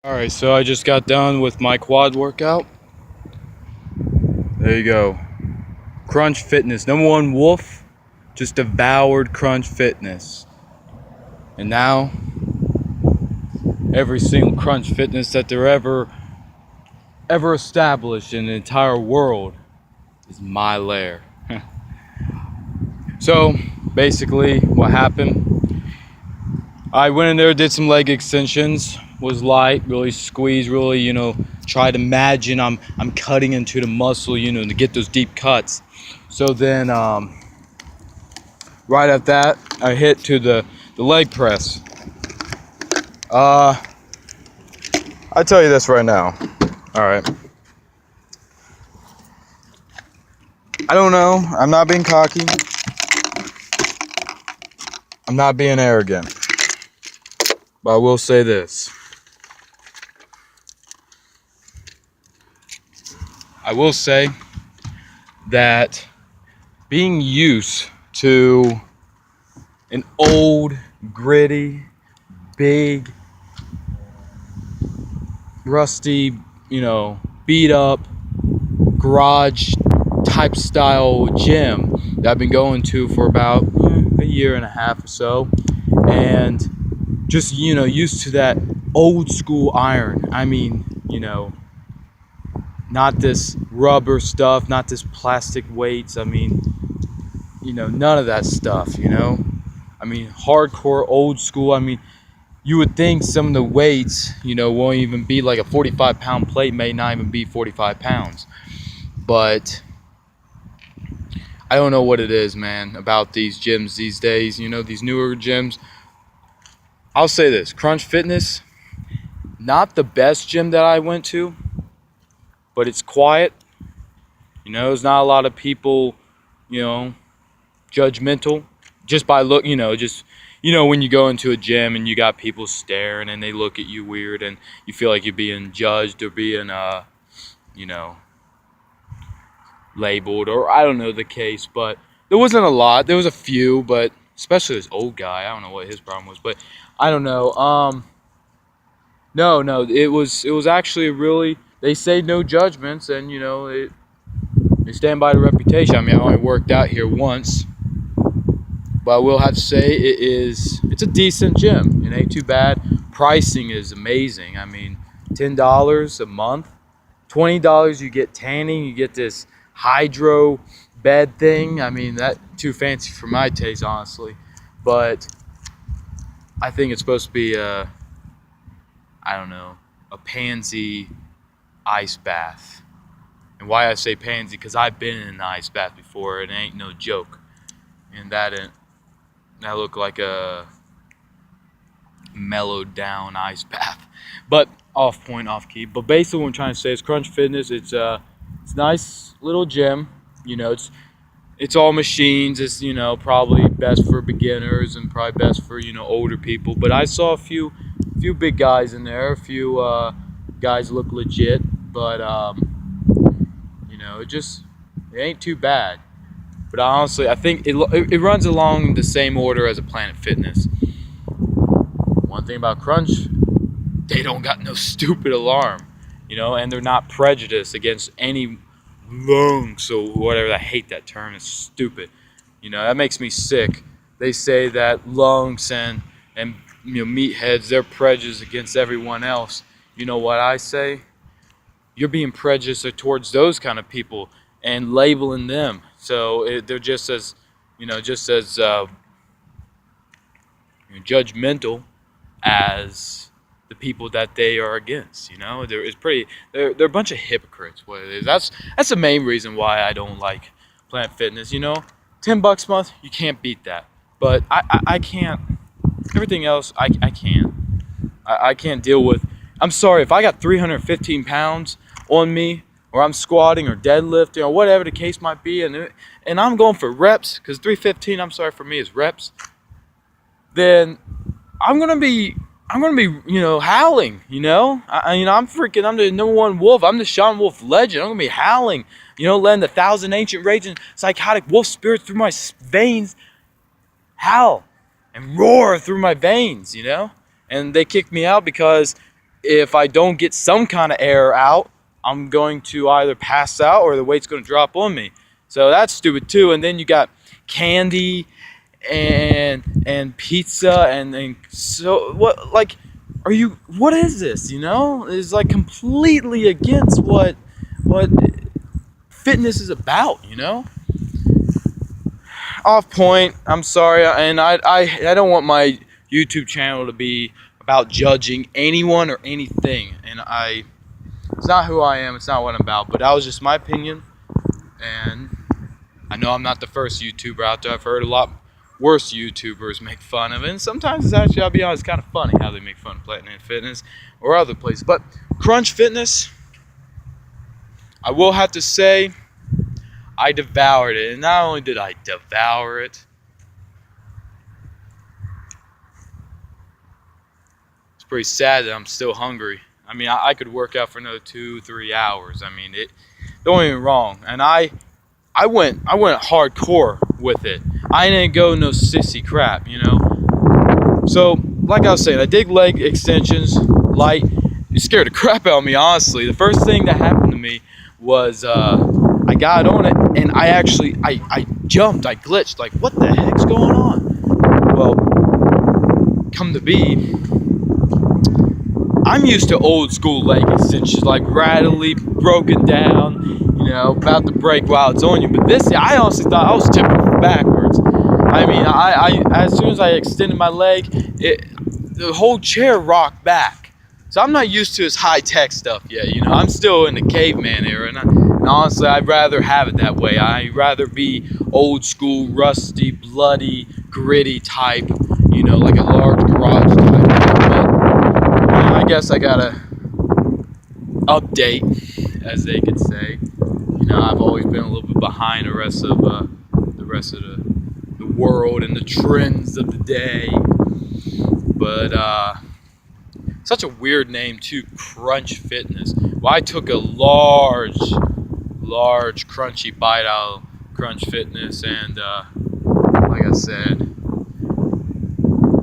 Alright, so I just got done with my quad workout. There you go. Crunch Fitness. Number one wolf, just devoured Crunch Fitness. And now, every single Crunch Fitness that there ever established in the entire world is my lair. So, basically, what happened, I went in there, did some leg extensions, was light, really squeeze, really, try to imagine I'm cutting into the muscle, to get those deep cuts. So then, right at that, I hit to the leg press. I tell you this right now. All right. I don't know. I'm not being cocky. I'm not being arrogant. But I will say this. I will say that being used to an old, gritty, big, rusty, beat up garage type style gym that I've been going to for about a year and a half or so, and just used to that old school iron. I mean, not this rubber stuff, not this plastic weights. I mean, none of that stuff. I mean, hardcore old school. I mean, you would think some of the weights, won't even be like a 45-pound plate, may not even be 45 pounds. But I don't know what it is, man, about these gyms these days, these newer gyms. I'll say this, Crunch Fitness, not the best gym that I went to, but it's quiet. There's not a lot of people, judgmental just by look, when you go into a gym and you got people staring and they look at you weird and you feel like you're being judged or being, labeled, or I don't know the case, but there wasn't a lot. There was a few, but especially this old guy. I don't know what his problem was, but I don't know. No, it was actually really. They say no judgments, and they stand by the reputation. I mean, I only worked out here once, but I will have to say it's a decent gym. It ain't too bad. Pricing is amazing. I mean, $10 a month, $20 you get tanning, you get this hydro bed thing. I mean, that too fancy for my taste, honestly. But I think it's supposed to be I don't know, a pansy ice bath. And why I say pansy, because I've been in an ice bath before, and it ain't no joke. And that looked like a mellowed down ice bath. But off point, off key. But basically what I'm trying to say is Crunch Fitness, it's a nice little gym. It's all machines. It's probably best for beginners and probably best for older people. But I saw a few big guys in there. A few guys look legit, but it ain't too bad. But honestly, I think it runs along the same order as a Planet Fitness. One thing about Crunch, they don't got no stupid alarm, and they're not prejudiced against any lungs or whatever. I hate that term. It's stupid. That makes me sick. They say that lungs and meatheads, they're prejudiced against everyone else. You know what I say? You're being prejudiced towards those kind of people and labeling them. So they're just as judgmental as the people that they are against. They're a bunch of hypocrites. What it is. That's the main reason why I don't like Planet Fitness. $10 a month, you can't beat that. But I can't. Everything else, I can't. I can't deal with. I'm sorry, if I got 315 pounds on me, or I'm squatting or deadlifting or whatever the case might be, and I'm going for reps, because 315, I'm sorry, for me is reps, then I'm gonna be howling. I'm the number one wolf. I'm the Sean Wolf legend. I'm gonna be howling, letting the thousand ancient raging psychotic wolf spirits through my veins howl and roar through my veins. And they kicked me out because if I don't get some kind of air out, I'm going to either pass out or the weight's going to drop on me. So that's stupid too. And then you got candy and pizza and so what, like, are you, what is this, you know? It's like completely against what fitness is about, you know? Off point, I'm sorry, and I don't want my YouTube channel to be about judging anyone or anything, and it's not who I am, it's not what I'm about, but that was just my opinion. And I know I'm not the first YouTuber out there. I've heard a lot worse YouTubers make fun of it, and sometimes it's actually, I'll be honest, kind of funny how they make fun of Planet Fitness or other places. But Crunch Fitness, I will have to say, I devoured it, and not only did I devour it, it's pretty sad that I'm still hungry. I mean, I could work out for another 2-3 hours. I mean, don't get me wrong, and I went hardcore with it. I didn't go no sissy crap, you know. So, like I was saying, I did leg extensions, light. It scared the crap out of me, honestly. The first thing that happened to me was I got on it, and I jumped, I glitched, like, what the heck's going on? Well, come to be, I'm used to old school leg extensions, like rattly, broken down, you know, about to break while it's on you. But this, I honestly thought I was tipping backwards. I mean, I as soon as I extended my leg, the whole chair rocked back. So I'm not used to this high-tech stuff yet, you know. I'm still in the caveman era, and honestly, I'd rather have it that way. I'd rather be old school, rusty, bloody, gritty type, you know, like a large garage type. But I guess I gotta update, as they could say. You know, I've always been a little bit behind the rest of the world and the trends of the day. But such a weird name too, Crunch Fitness. Well, I took a large crunchy bite out of Crunch Fitness, and like I said,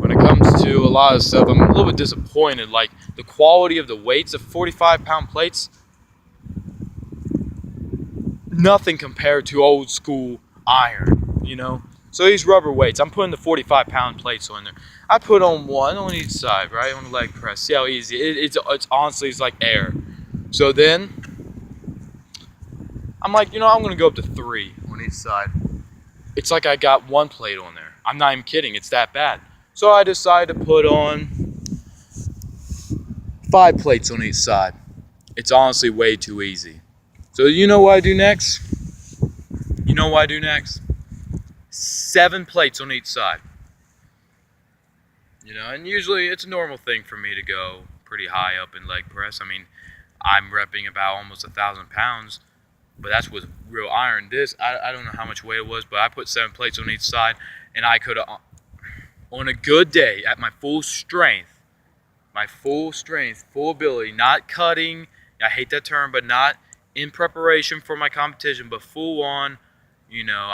when it comes to a lot of stuff, I'm a little bit disappointed. Like, the quality of the weights of 45-pound plates, nothing compared to old school iron, you know. So these rubber weights, I'm putting the 45-pound plates on there. I put on one on each side, right, on the leg press. See how easy it's honestly, it's like air. So then I'm like, you know, I'm gonna go up to 3 on each side. It's like I got 1 plate on there. I'm not even kidding, it's that bad. So I decided to put on 5 plates on each side. It's honestly way too easy. So you know what I do next? 7 plates on each side. You know, and usually it's a normal thing for me to go pretty high up in leg press. I mean, I'm repping about almost 1,000 pounds, but that's with real iron. This, I don't know how much weight it was, but I put 7 plates on each side, and I could have, on a good day, at my full strength, full ability, not cutting, I hate that term, but not in preparation for my competition, but full on, you know,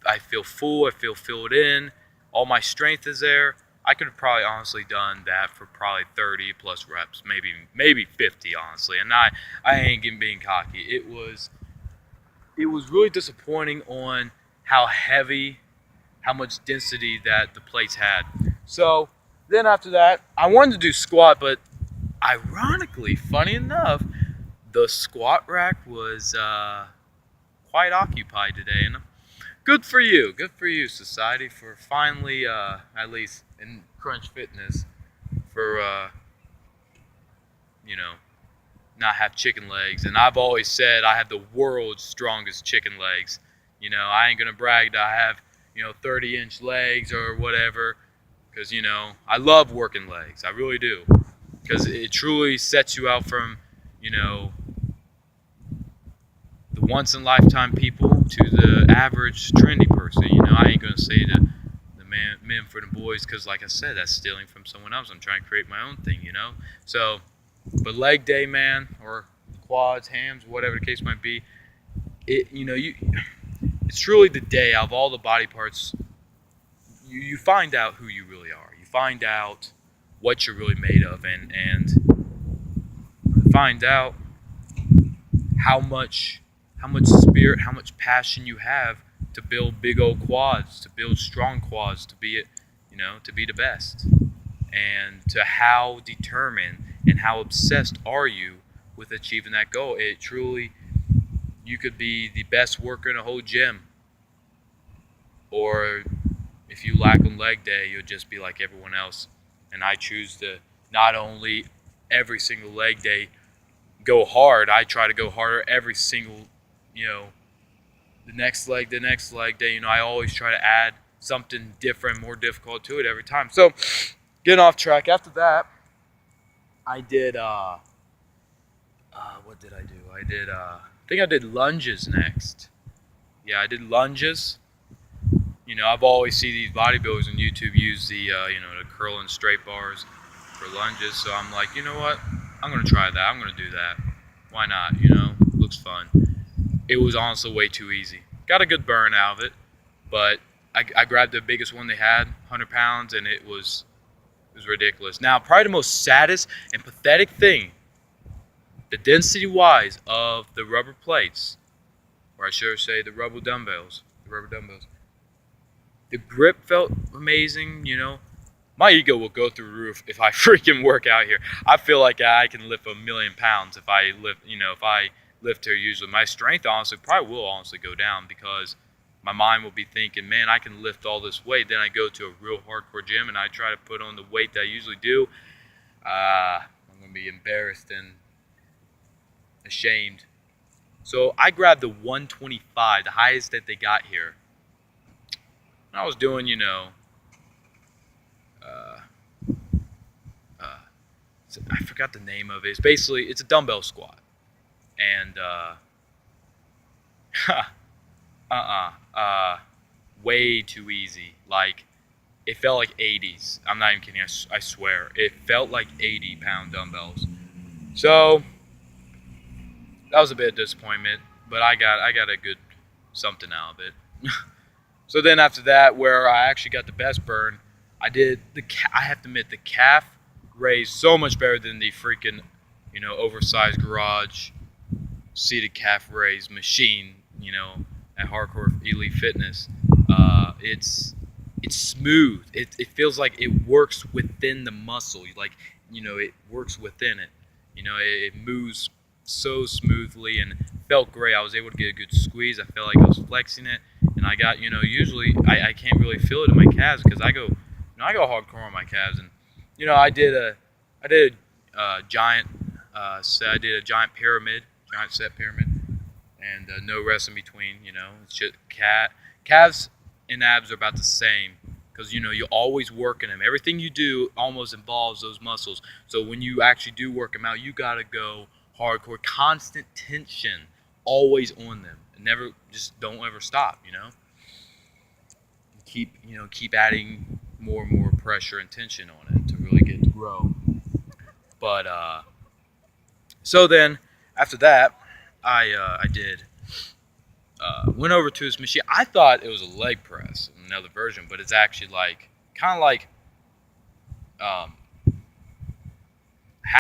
I feel full, I feel filled in, all my strength is there. I could have probably honestly done that for probably 30 plus reps, maybe 50, honestly. And I ain't being cocky. It was really disappointing on how heavy, how much density that the plates had. So then after that, I wanted to do squat, but ironically, funny enough, the squat rack was quite occupied today, and good for you, society, for finally, at least in Crunch Fitness, for you know, not have chicken legs. And I've always said I have the world's strongest chicken legs. You know, I ain't gonna brag that I have, you know, 30-inch legs or whatever, because, you know, I love working legs, I really do, because it truly sets you out from, you know, the once-in-a-lifetime people to the average trendy person. You know, I ain't gonna say the men for the boys, because like I said, that's stealing from someone else. I'm trying to create my own thing, you know. So, but leg day, man, or quads, hams, whatever the case might be, you know, it's truly the day out of all the body parts. You find out who you really are. You find out what you're really made of, and find out how much spirit, how much passion you have to build big old quads, to build strong quads, to be it, to be the best, and to how determined and how obsessed are you with achieving that goal. It truly, you could be the best worker in a whole gym, or if you lack on leg day, you'll just be like everyone else. And I choose to not only every single leg day go hard, I try to go harder every single, the next leg day. I always try to add something different, more difficult to it every time. So, getting off track. After that, I did, what did I do? I think I did lunges next. Yeah, I did lunges. I've always seen these bodybuilders on YouTube use the curl and straight bars for lunges. So I'm like, you know what? I'm going to try that. I'm going to do that. Why not? Looks fun. It was honestly way too easy. Got a good burn out of it, but I grabbed the biggest one they had, 100 pounds, and it was ridiculous. Now, probably the most saddest and pathetic thing, the density-wise of the rubber plates, or I should say the rubber dumbbells. The grip felt amazing, My ego will go through the roof if I freaking work out here. I feel like I can lift 1,000,000 pounds if I lift here usually. My strength probably will go down because my mind will be thinking, man, I can lift all this weight. Then I go to a real hardcore gym and I try to put on the weight that I usually do. I'm going to be embarrassed and ashamed. So I grabbed the 125, the highest that they got here. And I was doing, I forgot the name of it. It's a dumbbell squat. And, way too easy. Like, it felt like 80s. I'm not even kidding, I swear. It felt like 80-pound dumbbells. So, that was a bit of disappointment, but I got a good something out of it. So then after that, where I actually got the best burn, I have to admit, the calf raised so much better than the freaking, oversized garage seated calf raise machine, at Hardcore Elite Fitness. It's smooth. It feels like it works within the muscle. It works within it. It moves so smoothly and felt great. I was able to get a good squeeze. I felt like I was flexing it, and I got, usually I can't really feel it in my calves because I go hardcore on my calves, and I did a giant set. I did a giant set pyramid, and no rest in between. It's just calves and abs are about the same because you're always working them. Everything you do almost involves those muscles. So when you actually do work them out, you gotta go hardcore, constant tension, always on them, and don't ever stop. Keep adding more and more pressure and tension on it to really get to grow. But so then after that, I went over to this machine. I thought it was a leg press, another version, but it's actually kind of like